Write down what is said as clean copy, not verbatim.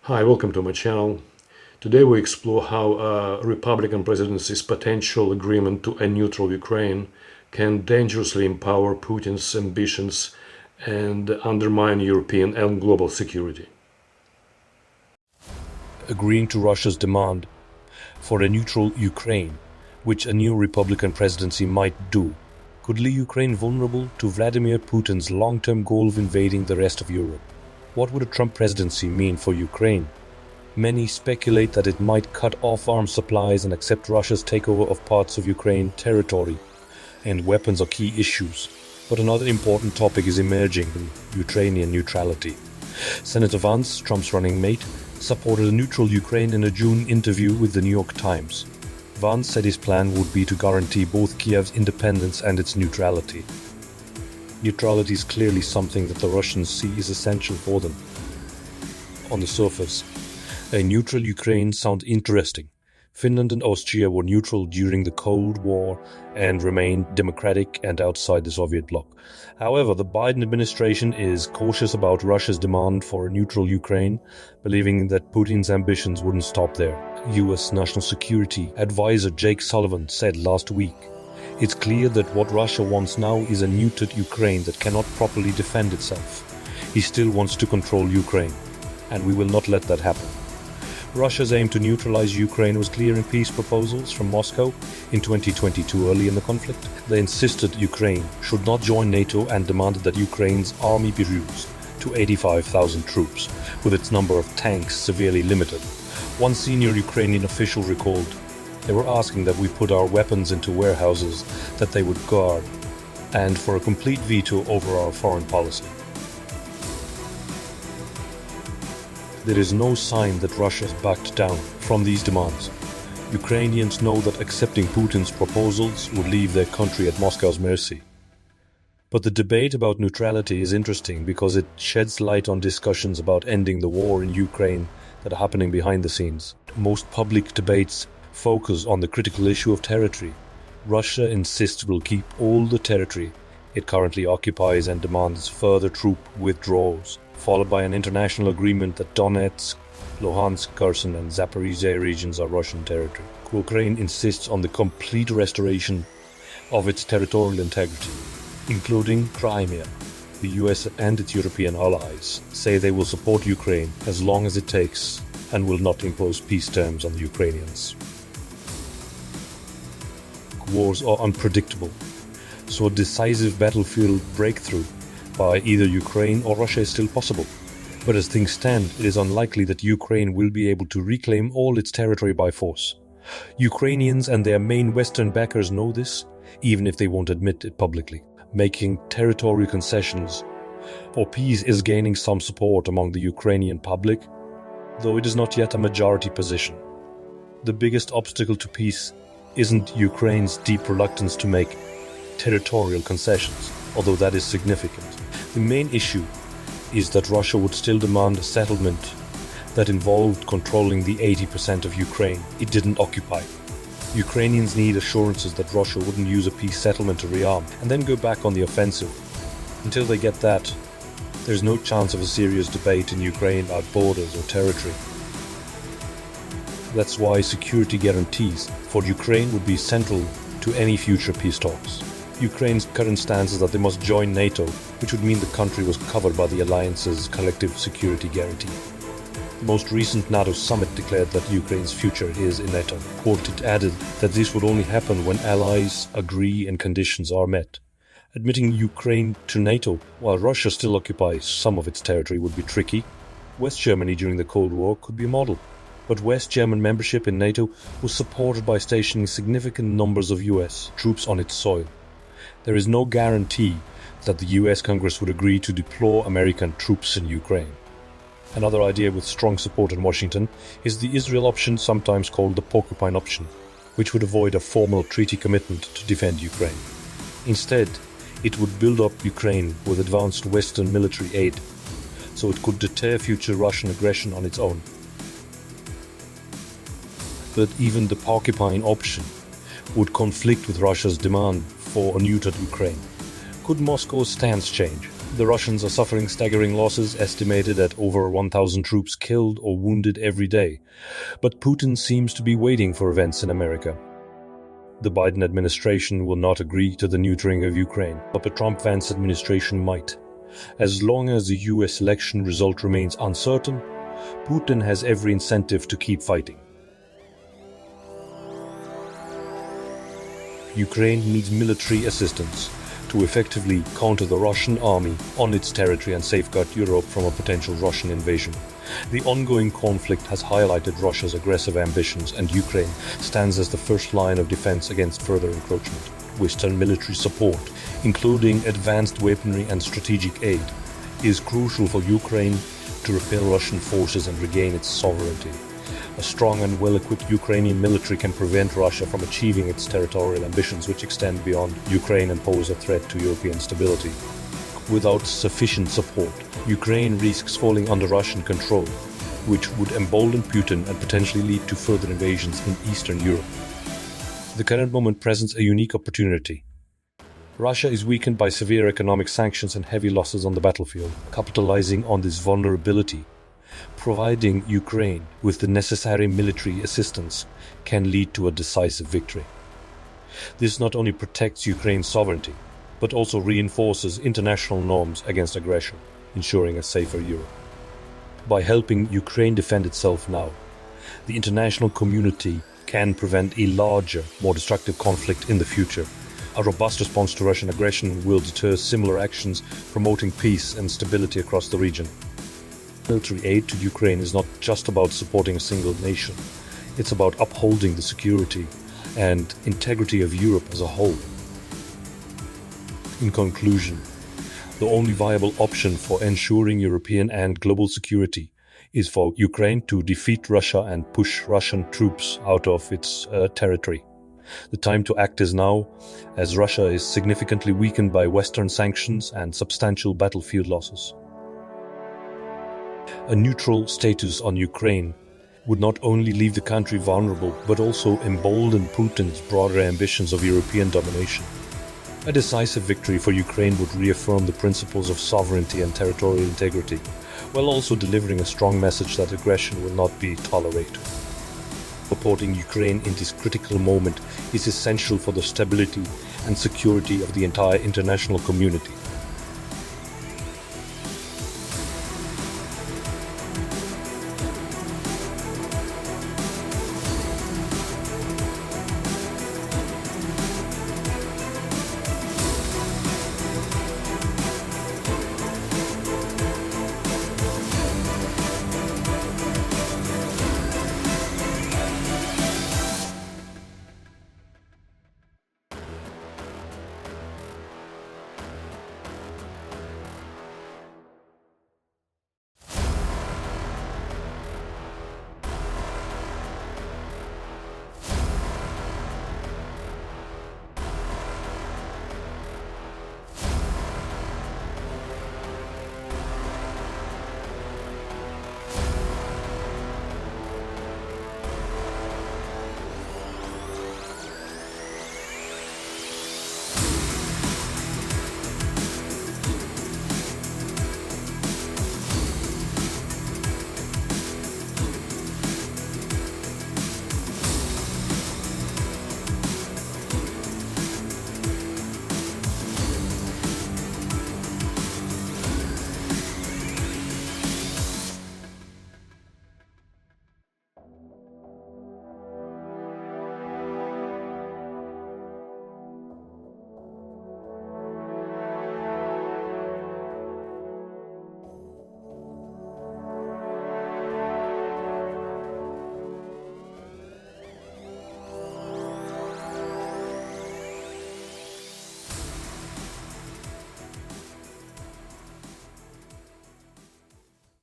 Hi, welcome to my channel. Today we explore how a Republican presidency's potential agreement to a neutral Ukraine can dangerously empower Putin's ambitions and undermine European and global security. Agreeing to Russia's demand for a neutral Ukraine, which a new Republican presidency might do, could leave Ukraine vulnerable to Vladimir Putin's long-term goal of invading the rest of Europe. What would a Trump presidency mean for Ukraine? Many speculate that it might cut off arms supplies and accept Russia's takeover of parts of Ukraine territory, and weapons are key issues. But another important topic is emerging: Ukrainian neutrality. Senator Vance, Trump's running mate, supported a neutral Ukraine in a June interview with the New York Times. Vance said his plan would be to guarantee both Kyiv's independence and its neutrality. Neutrality is clearly something that the Russians see is essential for them. On the surface, a neutral Ukraine sounds interesting. Finland and Austria were neutral during the Cold War and remained democratic and outside the Soviet bloc. However, the Biden administration is cautious about Russia's demand for a neutral Ukraine, believing that Putin's ambitions wouldn't stop there. U.S. National Security Advisor Jake Sullivan said last week, "It's clear that what Russia wants now is a neutered Ukraine that cannot properly defend itself. He still wants to control Ukraine, and we will not let that happen." Russia's aim to neutralize Ukraine was clear in peace proposals from Moscow in 2022, early in the conflict. They insisted Ukraine should not join NATO and demanded that Ukraine's army be reduced to 85,000 troops, with its number of tanks severely limited. One senior Ukrainian official recalled, "They were asking that we put our weapons into warehouses that they would guard, and for a complete veto over our foreign policy." There is no sign that Russia has backed down from these demands. Ukrainians know that accepting Putin's proposals would leave their country at Moscow's mercy. But the debate about neutrality is interesting because it sheds light on discussions about ending the war in Ukraine that are happening behind the scenes. Most public debates focus on the critical issue of territory. Russia insists it will keep all the territory it currently occupies and demands further troop withdrawals, followed by an international agreement that Donetsk, Luhansk, Kherson and Zaporizhzhia regions are Russian territory. Ukraine insists on the complete restoration of its territorial integrity, including Crimea. The US and its European allies say they will support Ukraine as long as it takes and will not impose peace terms on the Ukrainians. Wars are unpredictable, so a decisive battlefield breakthrough by either Ukraine or Russia is still possible. But as things stand, it is unlikely that Ukraine will be able to reclaim all its territory by force. Ukrainians and their main Western backers know this, even if they won't admit it publicly. Making territorial concessions for peace is gaining some support among the Ukrainian public, though it is not yet a majority position. The biggest obstacle to peace isn't Ukraine's deep reluctance to make territorial concessions, although that is significant. The main issue is that Russia would still demand a settlement that involved controlling the 80% of Ukraine it didn't occupy. Ukrainians need assurances that Russia wouldn't use a peace settlement to rearm and then go back on the offensive. Until they get that, there's no chance of a serious debate in Ukraine about borders or territory. That's why security guarantees for Ukraine would be central to any future peace talks. Ukraine's current stance is that they must join NATO, which would mean the country was covered by the alliance's collective security guarantee. The most recent NATO summit declared that Ukraine's future is in NATO. Quote, it added that this would only happen when allies agree and conditions are met. Admitting Ukraine to NATO, while Russia still occupies some of its territory, would be tricky. West Germany during the Cold War could be a model. But West German membership in NATO was supported by stationing significant numbers of US troops on its soil. There is no guarantee that the US Congress would agree to deploy American troops in Ukraine. Another idea with strong support in Washington is the Israel option, sometimes called the porcupine option, which would avoid a formal treaty commitment to defend Ukraine. Instead, it would build up Ukraine with advanced Western military aid, so it could deter future Russian aggression on its own. But even the porcupine option would conflict with Russia's demand for a neutered Ukraine. Could Moscow's stance change? The Russians are suffering staggering losses, estimated at over 1,000 troops killed or wounded every day. But Putin seems to be waiting for events in America. The Biden administration will not agree to the neutering of Ukraine, but the Trump Vance administration might. As long as the US election result remains uncertain, Putin has every incentive to keep fighting. Ukraine needs military assistance to effectively counter the Russian army on its territory and safeguard Europe from a potential Russian invasion. The ongoing conflict has highlighted Russia's aggressive ambitions, and Ukraine stands as the first line of defense against further encroachment. Western military support, including advanced weaponry and strategic aid, is crucial for Ukraine to repel Russian forces and regain its sovereignty. A strong and well-equipped Ukrainian military can prevent Russia from achieving its territorial ambitions, which extend beyond Ukraine and pose a threat to European stability. Without sufficient support, Ukraine risks falling under Russian control, which would embolden Putin and potentially lead to further invasions in Eastern Europe. The current moment presents a unique opportunity. Russia is weakened by severe economic sanctions and heavy losses on the battlefield. Capitalizing on this vulnerability, providing Ukraine with the necessary military assistance can lead to a decisive victory. This not only protects Ukraine's sovereignty, but also reinforces international norms against aggression, ensuring a safer Europe. By helping Ukraine defend itself now, the international community can prevent a larger, more destructive conflict in the future. A robust response to Russian aggression will deter similar actions, promoting peace and stability across the region. Military aid to Ukraine is not just about supporting a single nation. It's about upholding the security and integrity of Europe as a whole. In conclusion, the only viable option for ensuring European and global security is for Ukraine to defeat Russia and push Russian troops out of its territory. The time to act is now, as Russia is significantly weakened by Western sanctions and substantial battlefield losses. A neutral status on Ukraine would not only leave the country vulnerable, but also embolden Putin's broader ambitions of European domination. A decisive victory for Ukraine would reaffirm the principles of sovereignty and territorial integrity, while also delivering a strong message that aggression will not be tolerated. Supporting Ukraine in this critical moment is essential for the stability and security of the entire international community.